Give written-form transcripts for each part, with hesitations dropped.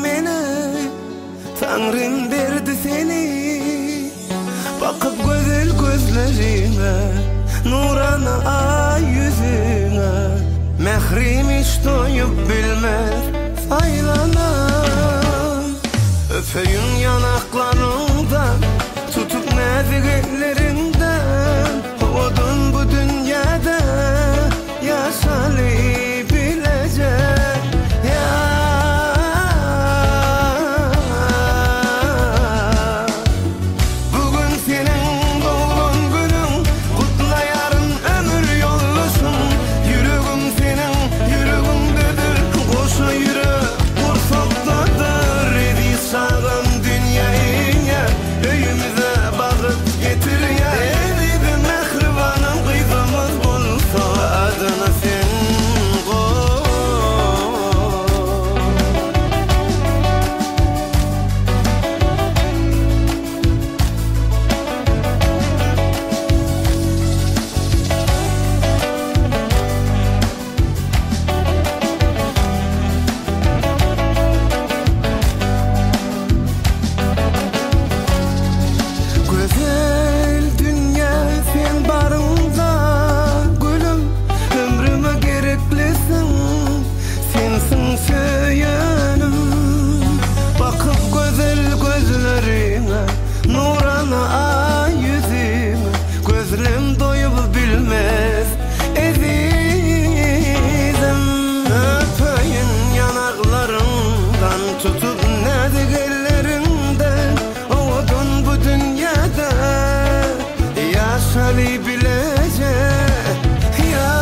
mene Tanrım berdi seni Bakıp güzel gözlerine Nurana ay yüzüne Mehrim hiç doyup bilmez saylanan Öpeyim yanaklarından Tutup nazik ellerinden Odun bu dünyada yaşayabilecek ya. Bugün senin doğum günün Kutlayarın ömür yollusun Yüreğim senin yüreğimdedir Koşa yürek kursaktadır Edi sağlam dünyaya Öyümüze bakıp getir ya Edi mehribanım kızımız bulsa Adını sen koy Güzel dünya sen barında Gülüm ömrüme gereklisin Sensin söylenim Bakıp güzel gözlerine Nurana ay yüzüme Gözlerim doyup bilmez Ezizim Öpeyim yanaklarından Tutup nazik ellerinden Odun bu dünyada yaşayabilecek ya.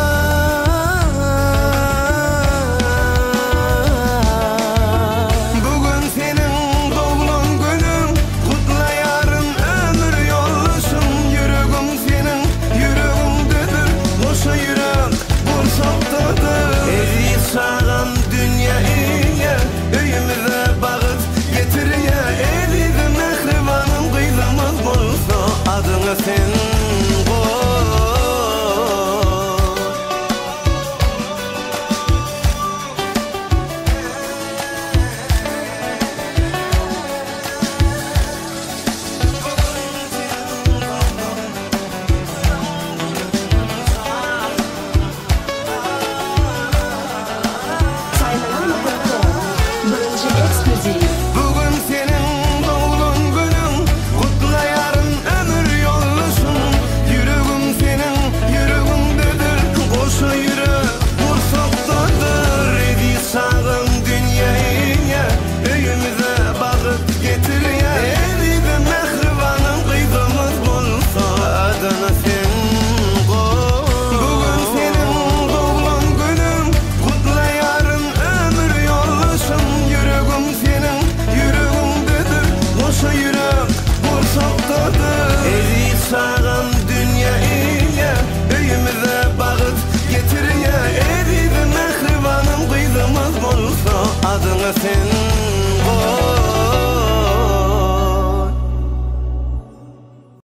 Bugün senin doğum günün Kutlayarın ömür yollusun Yüreğim senin yüreğimdedir Boşa yürek kursaktadır Ezi sağlam dünyaya Öyümüze bakıp getir ya Ezi mehribanım kızımız bulsa Adını sen koy Saylanama.com Birinci ekskluziv